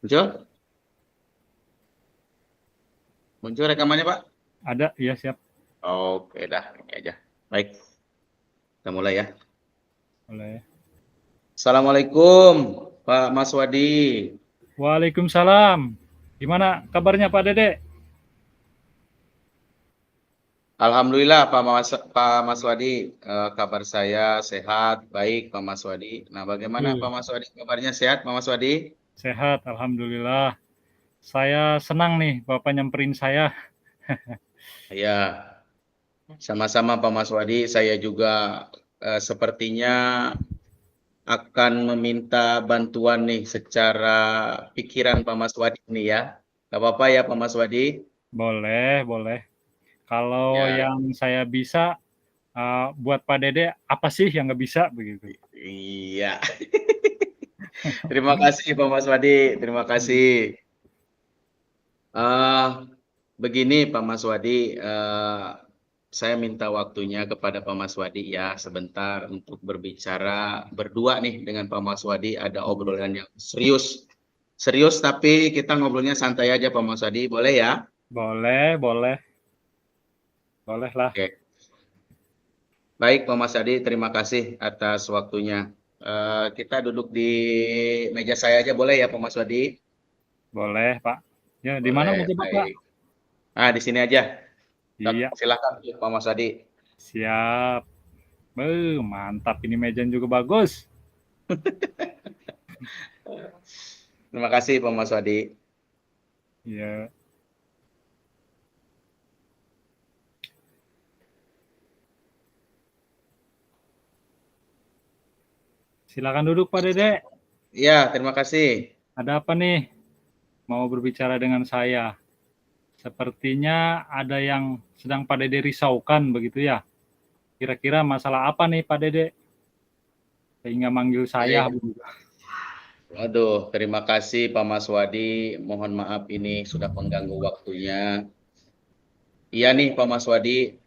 Muncul? Muncul rekamannya, Pak? Ada, iya siap. Oke dah, ini aja. Baik, kita mulai ya. Boleh. Assalamualaikum, Pak Mas Wadi. Waalaikumsalam. Gimana kabarnya Pak Dede? Alhamdulillah Pak Mas Wadi, kabar saya sehat, baik Pak Mas Wadi. Nah, bagaimana Pak Mas Wadi kabarnya, sehat Pak Mas Wadi? Sehat, alhamdulillah. Saya senang nih Bapak nyamperin saya. Ya, sama-sama Pak Mas Wadi. Saya juga sepertinya akan meminta bantuan nih secara pikiran Pak Mas Wadi nih ya. Gak apa-apa ya Pak Mas Wadi? Boleh, boleh. Kalau Ya, yang saya bisa buat Pak Dede, apa sih yang nggak bisa begitu? iya. Terima kasih Pak Mas Wadi, terima kasih. Eh, begini Pak Mas Wadi, saya minta waktunya kepada Pak Mas Wadi ya sebentar untuk berbicara berdua nih dengan Pak Mas Wadi. Ada obrolan yang serius, serius tapi kita ngobrolnya santai aja Pak Mas Wadi, boleh ya? Boleh, boleh. Boleh lah. Oke, baik Pak Mas Wadi, terima kasih atas waktunya. Kita duduk di meja saya aja boleh ya Pak Mas Wadi? Boleh, Pak. Ya, di mana Boleh, meja Bapak? baik. Di sini aja. Iya, Silakan Pak Mas Wadi. siap. Mantap ini mejanya juga bagus. Terima kasih Pak Mas Wadi. Iya. Silakan duduk Pak Dede. Ya, terima kasih. Ada apa nih? Mau berbicara dengan saya. Sepertinya ada yang sedang Pak Dede risaukan begitu ya. Kira-kira masalah apa nih Pak Dede? Sehingga manggil saya Baik. begitu. Waduh, terima kasih Pak Mas Wadi. Mohon maaf ini sudah mengganggu waktunya. Iya nih Pak Mas Wadi,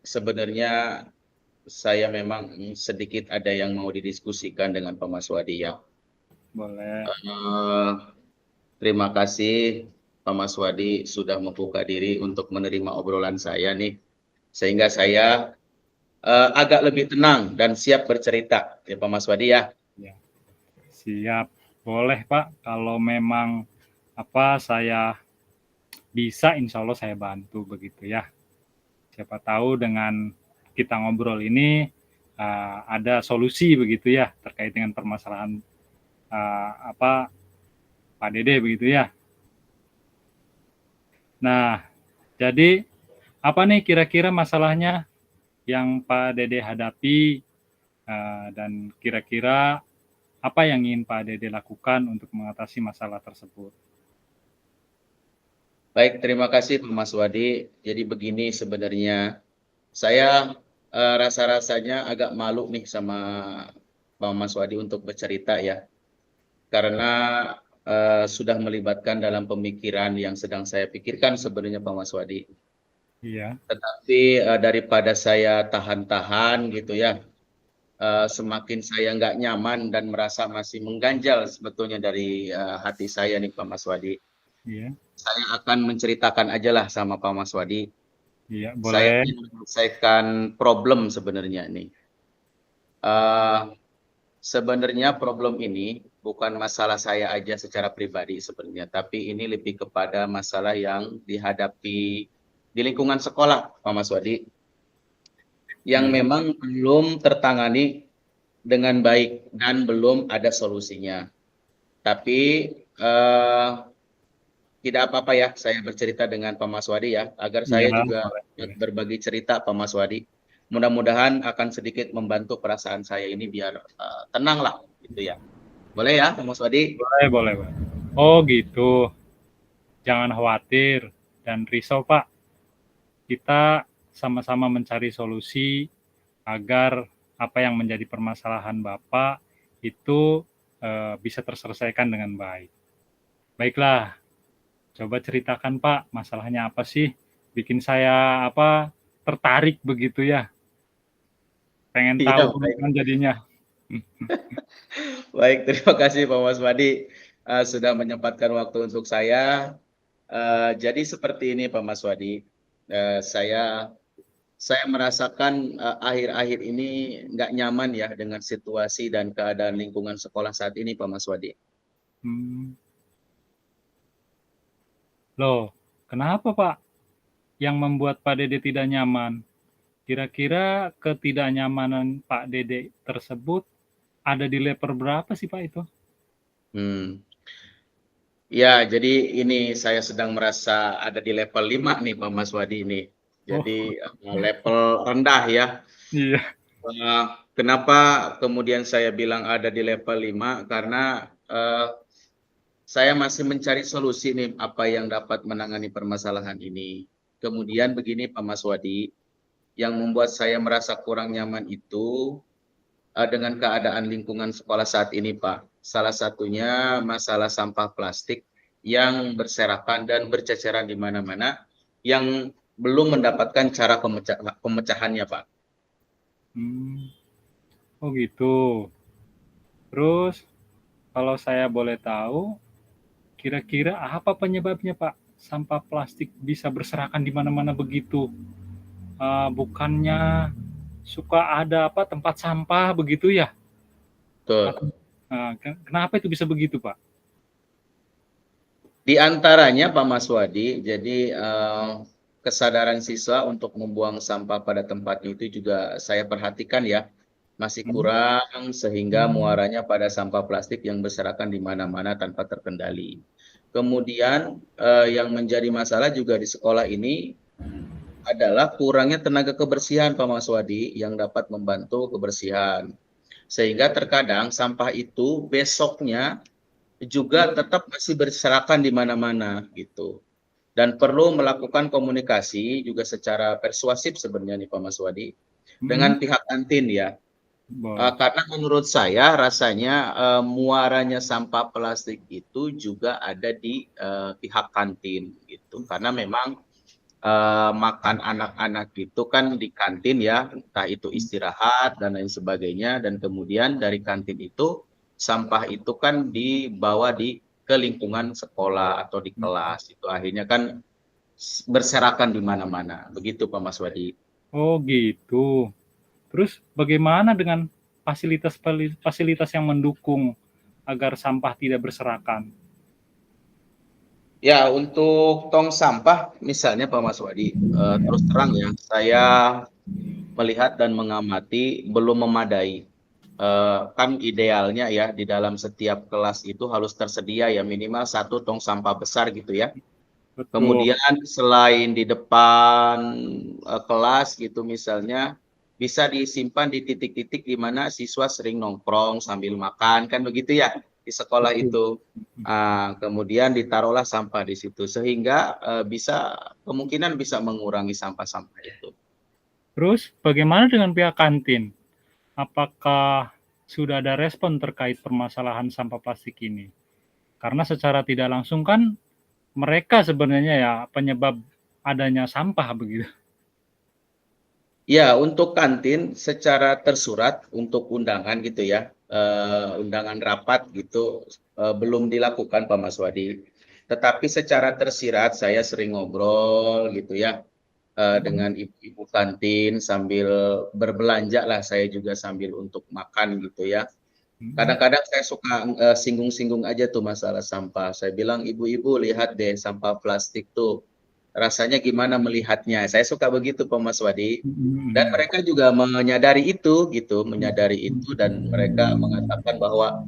sebenarnya saya memang sedikit ada yang mau didiskusikan dengan Pak Mas Wadi ya. Boleh. Eh, Terima kasih Pak Mas Wadi sudah membuka diri untuk menerima obrolan saya nih. Sehingga saya agak lebih tenang dan siap bercerita ya Pak Mas Wadi ya. Ya, siap. Boleh Pak. Kalau memang saya bisa, insya Allah saya bantu begitu ya. Siapa tahu dengan kita ngobrol ini ada solusi begitu ya terkait dengan permasalahan Pak Dede begitu ya. Nah, jadi apa nih kira-kira masalahnya yang Pak Dede hadapi dan kira-kira apa yang ingin Pak Dede lakukan untuk mengatasi masalah tersebut? Baik, terima kasih Pak Mas Wadi. Jadi begini sebenarnya, saya rasa-rasanya agak malu nih sama Pak Mas Wadi untuk bercerita ya. Karena sudah melibatkan dalam pemikiran yang sedang saya pikirkan sebenarnya Pak Mas Wadi. Iya, Tetapi daripada saya tahan-tahan gitu ya, semakin saya nggak nyaman dan merasa masih mengganjal sebetulnya dari hati saya nih Pak Mas Wadi. iya, Saya akan menceritakan aja lah sama Pak Mas Wadi. iya, Saya boleh. ingin menyelesaikan problem sebenarnya nih. Uh, Sebenarnya problem ini bukan masalah saya aja secara pribadi sebenarnya, tapi ini lebih kepada masalah yang dihadapi di lingkungan sekolah, Pak Mas Wadi, yang Iya, memang belum tertangani dengan baik dan belum ada solusinya. Tapi tidak apa-apa ya, saya bercerita dengan Pak Mas Wadi ya, agar iya, saya juga boleh, boleh. berbagi cerita Pak Mas Wadi. Mudah-mudahan akan sedikit membantu perasaan saya ini biar tenang lah, gitu ya. Boleh ya, Pak Mas Wadi? Boleh, boleh, boleh. Oh gitu. Jangan khawatir dan risau Pak. Kita sama-sama mencari solusi agar apa yang menjadi permasalahan Bapak itu bisa terselesaikan dengan baik. Baiklah, coba ceritakan Pak, masalahnya apa sih? Bikin saya tertarik begitu ya. Pengen Iya, tahu baik. kan jadinya. Baik, terima kasih Pak Mas Wadi. sudah menyempatkan waktu untuk saya. Jadi seperti ini Pak Maswadi, saya merasakan akhir-akhir ini nggak nyaman ya dengan situasi dan keadaan lingkungan sekolah saat ini Pak Maswadi. Hmm. Loh, kenapa Pak yang membuat Pak Dede tidak nyaman? Kira-kira ketidaknyamanan Pak Dede tersebut ada di level berapa sih Pak itu? Hmm. Ya, jadi ini saya sedang merasa ada di level 5 nih Pak Maswadi ini. Oh, Jadi level rendah ya. iya. Eh, Kenapa kemudian saya bilang ada di level 5? Karena saya masih mencari solusi nih apa yang dapat menangani permasalahan ini. Kemudian begini Pak Maswadi, yang membuat saya merasa kurang nyaman itu dengan keadaan lingkungan sekolah saat ini Pak. Salah satunya masalah sampah plastik yang berserakan dan berceceran di mana-mana yang belum mendapatkan cara pemecahannya Pak. Hmm. Oh gitu. Terus kalau saya boleh tahu, kira-kira apa penyebabnya Pak? Sampah plastik bisa berserakan di mana-mana begitu. Bukannya suka ada apa tempat sampah begitu ya? Betul. Atau, kenapa itu bisa begitu Pak? Di antaranya Pak Maswadi, jadi kesadaran siswa untuk membuang sampah pada tempatnya itu juga saya perhatikan ya, masih Hmm? kurang sehingga muaranya pada sampah plastik yang berserakan di mana-mana tanpa terkendali. Kemudian yang menjadi masalah juga di sekolah ini adalah kurangnya tenaga kebersihan Pak Maswadi yang dapat membantu kebersihan. Sehingga terkadang sampah itu besoknya juga tetap masih berserakan di mana-mana gitu. Dan perlu melakukan komunikasi juga secara persuasif sebenarnya nih Pak Maswadi Hmm? dengan pihak kantin ya. Boleh. Karena menurut saya rasanya muaranya sampah plastik itu juga ada di pihak kantin gitu. Karena memang makan anak-anak itu kan di kantin ya, entah itu istirahat dan lain sebagainya, dan kemudian dari kantin itu sampah itu kan dibawa ke lingkungan sekolah atau di kelas, itu akhirnya kan berserakan di mana-mana, begitu Pak Maswadi. Oh gitu. Terus bagaimana dengan fasilitas yang mendukung agar sampah tidak berserakan? Ya, untuk tong sampah misalnya Pak Maswadi, terus terang ya, saya melihat dan mengamati belum memadai. Kan idealnya ya di dalam setiap kelas itu harus tersedia ya minimal satu tong sampah besar gitu ya. Betul. Kemudian selain di depan kelas gitu misalnya bisa disimpan di titik-titik di mana siswa sering nongkrong sambil makan kan begitu ya di sekolah Betul. itu. Kemudian ditaruhlah sampah di situ sehingga bisa kemungkinan bisa mengurangi sampah-sampah itu. Terus bagaimana dengan pihak kantin? Apakah sudah ada respon terkait permasalahan sampah plastik ini? Karena secara tidak langsung kan mereka sebenarnya ya penyebab adanya sampah begitu. Ya, untuk kantin secara tersurat untuk undangan gitu ya, undangan rapat gitu belum dilakukan Pak Maswadi. Tetapi secara tersirat saya sering ngobrol gitu ya dengan ibu-ibu kantin sambil berbelanja lah saya juga sambil untuk makan gitu ya. Hmm. Kadang-kadang saya suka singgung-singgung aja tuh masalah sampah. Saya bilang, ibu-ibu lihat deh sampah plastik tuh. Rasanya gimana melihatnya? Saya suka begitu Pak Maswadi. Dan mereka juga menyadari itu gitu, menyadari itu dan mereka mengatakan bahwa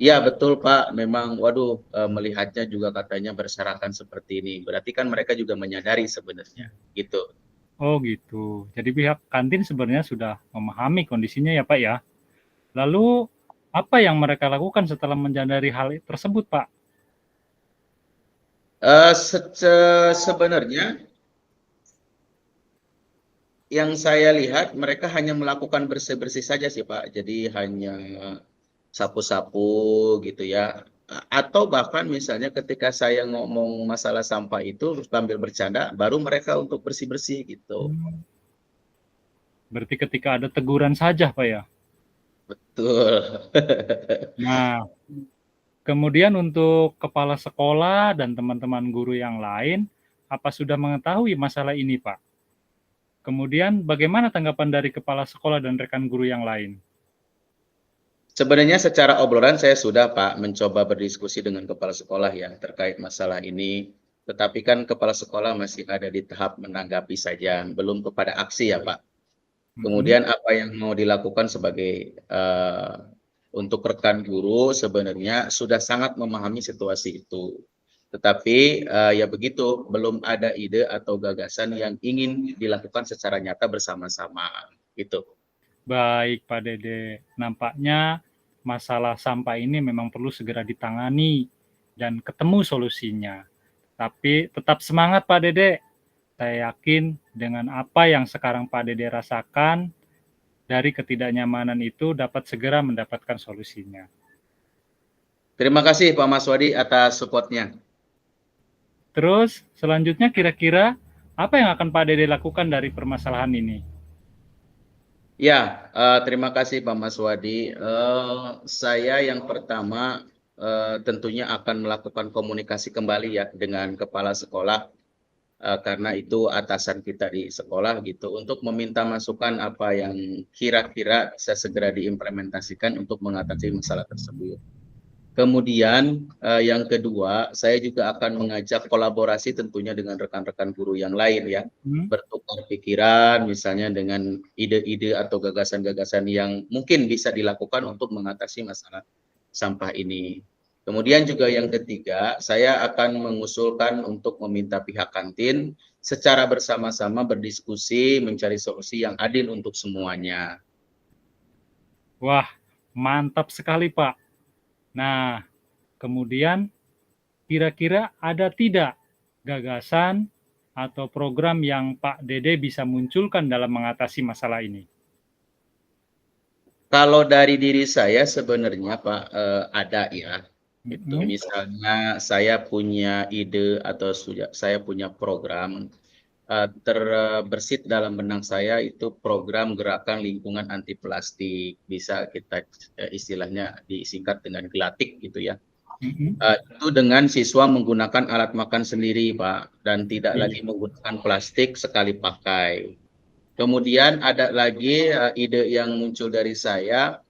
iya betul Pak, memang waduh melihatnya juga katanya berserakan seperti ini. Berarti kan mereka juga menyadari sebenarnya gitu. Oh gitu. Jadi pihak kantin sebenarnya sudah memahami kondisinya ya Pak ya. Lalu apa yang mereka lakukan setelah menyadari hal tersebut Pak? Sebenarnya yang saya lihat mereka hanya melakukan bersih-bersih saja sih Pak. Jadi hanya sapu-sapu gitu ya. Atau bahkan misalnya ketika saya ngomong masalah sampah itu sambil bercanda, baru mereka untuk bersih-bersih gitu. Hmm, berarti ketika ada teguran saja Pak ya. Betul. Nah, Kemudian untuk kepala sekolah dan teman-teman guru yang lain, apa sudah mengetahui masalah ini, Pak? Kemudian bagaimana tanggapan dari kepala sekolah dan rekan guru yang lain? Sebenarnya secara obrolan saya sudah Pak mencoba berdiskusi dengan kepala sekolah ya terkait masalah ini. Tetapi kan kepala sekolah masih ada di tahap menanggapi saja, belum kepada aksi ya Pak. Mhm. Kemudian apa yang mau dilakukan sebagai untuk rekan guru sebenarnya sudah sangat memahami situasi itu. Tetapi ya begitu, belum ada ide atau gagasan yang ingin dilakukan secara nyata bersama-sama gitu. Baik, Pak Dede. Nampaknya masalah sampah ini memang perlu segera ditangani dan ketemu solusinya. Tapi tetap semangat, Pak Dede. Saya yakin dengan apa yang sekarang Pak Dede rasakan, dari ketidaknyamanan itu dapat segera mendapatkan solusinya. Terima kasih Pak Maswadi atas support-nya. Terus, selanjutnya kira-kira apa yang akan Pak Dede lakukan dari permasalahan ini? Ya, terima kasih Pak Maswadi. Saya yang pertama tentunya akan melakukan komunikasi kembali ya dengan kepala sekolah karena itu atasan kita di sekolah gitu untuk meminta masukan apa yang kira-kira bisa segera diimplementasikan untuk mengatasi masalah tersebut. Kemudian yang kedua, saya juga akan mengajak kolaborasi tentunya dengan rekan-rekan guru yang lain ya, Hmm? bertukar pikiran misalnya dengan ide-ide atau gagasan-gagasan yang mungkin bisa dilakukan untuk mengatasi masalah sampah ini. Kemudian juga yang ketiga, saya akan mengusulkan untuk meminta pihak kantin secara bersama-sama berdiskusi mencari solusi yang adil untuk semuanya. Wah, mantap sekali, Pak. Nah, kemudian kira-kira ada tidak gagasan atau program yang Pak Dede bisa munculkan dalam mengatasi masalah ini? Kalau dari diri saya sebenarnya Pak, ada ya, itu Mhm. misalnya saya punya ide atau saya punya program, terbersit dalam benak saya itu program gerakan lingkungan anti plastik, bisa kita, istilahnya disingkat dengan GLATIK gitu ya. Mhm. Itu dengan siswa menggunakan alat makan sendiri Pak, dan tidak Iya. lagi menggunakan plastik sekali pakai. Kemudian ada lagi, ide yang muncul dari saya,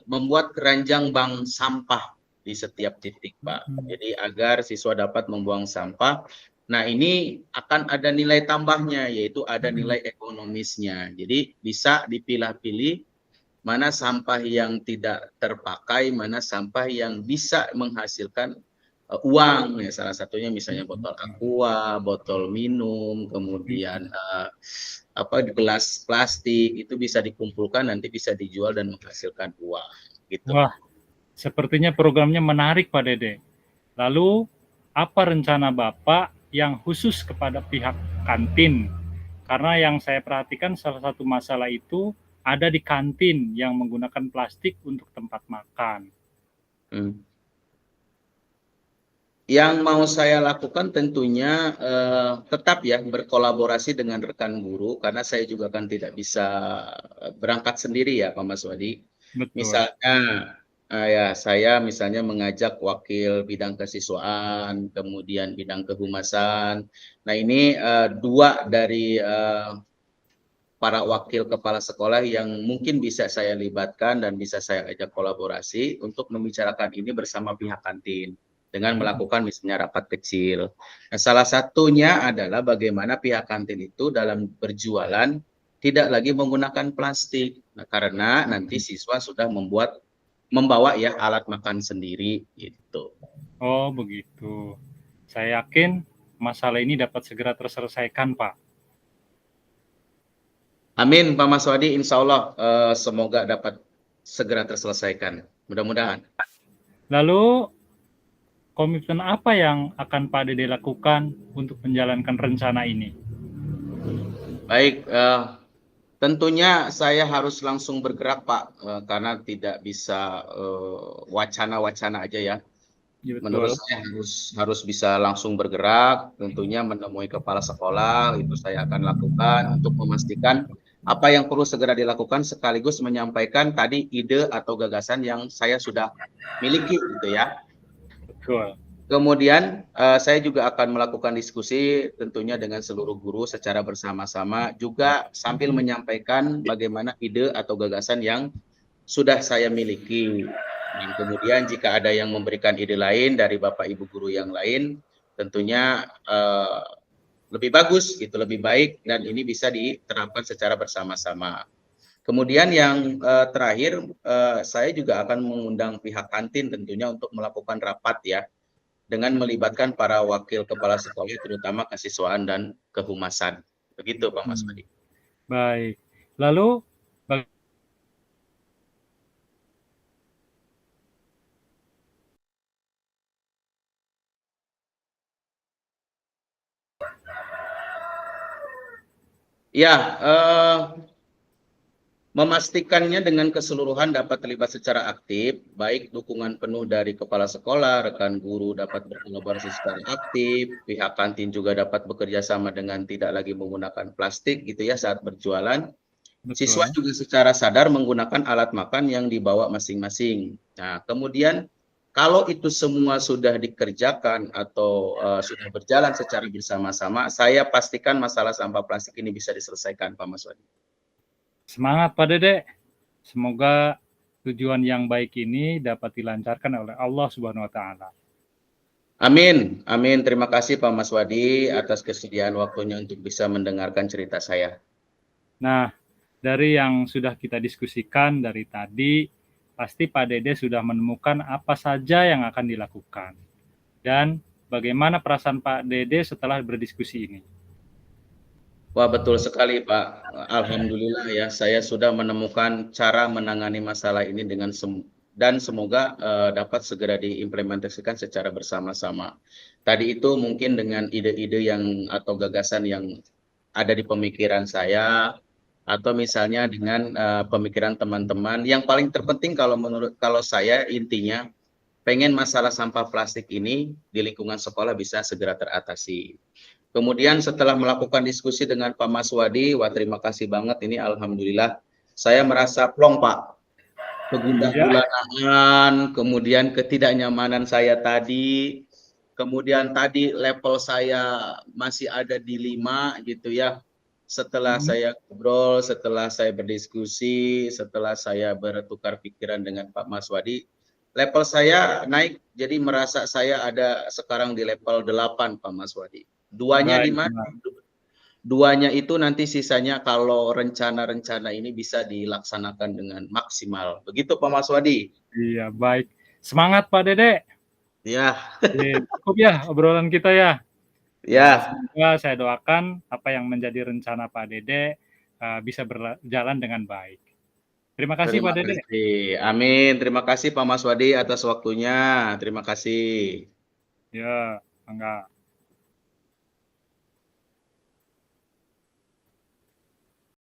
membuat keranjang bank sampah di setiap titik, Pak. Mhm. Jadi agar siswa dapat membuang sampah. Nah, ini akan ada nilai tambahnya, yaitu ada Mhm. nilai ekonomisnya. Jadi bisa dipilah-pilih mana sampah yang tidak terpakai, mana sampah yang bisa menghasilkan uang. Ya, salah satunya misalnya Mhm. botol aqua, botol minum, Mhm. kemudian gelas plastik itu bisa dikumpulkan nanti bisa dijual dan menghasilkan uang gitu. Wah, sepertinya programnya menarik, Pak Dede. Lalu, apa rencana Bapak yang khusus kepada pihak kantin? Karena yang saya perhatikan salah satu masalah itu ada di kantin yang menggunakan plastik untuk tempat makan. Hmm. Yang mau saya lakukan tentunya tetap ya berkolaborasi dengan rekan guru karena saya juga kan tidak bisa berangkat sendiri ya Pak Maswadi. Betul. Misalnya ya saya misalnya mengajak wakil bidang kesiswaan, kemudian bidang kehumasan. Nah ini dua dari para wakil kepala sekolah yang mungkin bisa saya libatkan dan bisa saya ajak kolaborasi untuk membicarakan ini bersama pihak kantin dengan Mhm. melakukan misalnya rapat kecil. Nah, salah satunya adalah bagaimana pihak kantin itu dalam berjualan tidak lagi menggunakan plastik. Nah, karena nanti siswa sudah membawa ya alat makan sendiri gitu. Oh, begitu. Saya yakin masalah ini dapat segera terselesaikan, Pak. Amin Pak Maswadi, insya Allah semoga dapat segera terselesaikan. Mudah-mudahan. Lalu, komitmen apa yang akan Pak Dede lakukan untuk menjalankan rencana ini? Baik, tentunya saya harus langsung bergerak Pak, karena tidak bisa wacana-wacana aja ya. Ya, Menurut betul. saya harus bisa langsung bergerak, tentunya menemui kepala sekolah itu saya akan lakukan untuk memastikan apa yang perlu segera dilakukan sekaligus menyampaikan tadi ide atau gagasan yang saya sudah miliki gitu ya. Betul. Kemudian saya juga akan melakukan diskusi tentunya dengan seluruh guru secara bersama-sama juga sambil menyampaikan bagaimana ide atau gagasan yang sudah saya miliki. Dan kemudian jika ada yang memberikan ide lain dari Bapak Ibu guru yang lain, tentunya lebih bagus, gitu, lebih baik, dan ini bisa diterapkan secara bersama-sama. Kemudian yang terakhir, saya juga akan mengundang pihak kantin tentunya untuk melakukan rapat ya, dengan melibatkan para wakil kepala sekolah, terutama kesiswaan dan kehumasan. Begitu Pak Mas Wadi. Baik. Lalu Ya, memastikannya dengan keseluruhan dapat terlibat secara aktif, baik dukungan penuh dari kepala sekolah, rekan guru dapat berkolaborasi secara aktif, pihak kantin juga dapat bekerja sama dengan tidak lagi menggunakan plastik gitu ya saat berjualan. Siswa betul. juga secara sadar menggunakan alat makan yang dibawa masing-masing. Nah, kemudian kalau itu semua sudah dikerjakan atau sudah berjalan secara bersama-sama, saya pastikan masalah sampah plastik ini bisa diselesaikan, Pak Mas Wadi. Semangat Pak Dede. Semoga tujuan yang baik ini dapat dilancarkan oleh Allah Subhanahu wa taala. Amin, amin. Terima kasih Pak Mas Wadi atas kesediaan waktunya untuk bisa mendengarkan cerita saya. Nah, dari yang sudah kita diskusikan dari tadi, pasti Pak Dede sudah menemukan apa saja yang akan dilakukan. Dan bagaimana perasaan Pak Dede setelah berdiskusi ini? Wah, betul sekali Pak. Alhamdulillah ya, saya sudah menemukan cara menangani masalah ini dengan dan semoga dapat segera diimplementasikan secara bersama-sama. Tadi itu mungkin dengan ide-ide yang atau gagasan yang ada di pemikiran saya, atau misalnya dengan pemikiran teman-teman. Yang paling terpenting kalau saya intinya pengen masalah sampah plastik ini di lingkungan sekolah bisa segera teratasi. Kemudian setelah melakukan diskusi dengan Pak Mas Wadi, wah terima kasih banget ini alhamdulillah saya merasa plong Pak. Kegundah Ya, gulanaan, kemudian ketidaknyamanan saya tadi, kemudian tadi level saya masih ada di 5 gitu ya. Setelah saya ngobrol, setelah saya berdiskusi, setelah saya bertukar pikiran dengan Pak Mas Wadi, level saya naik jadi merasa saya ada sekarang di level 8 Pak Mas Wadi. Duanya di baik. mana? Duanya itu nanti sisanya kalau rencana-rencana ini bisa dilaksanakan dengan maksimal. Begitu Pak Mas Wadi. Iya, baik. Semangat Pak Dede. Ya, Cukup ya obrolan kita ya. ya. Semoga saya doakan apa yang menjadi rencana Pak Dede bisa berjalan dengan baik. Terima kasih Terima Pak Dede. kasih. Amin. Terima kasih Pak Mas Wadi atas waktunya. Terima kasih. Ya, enggak.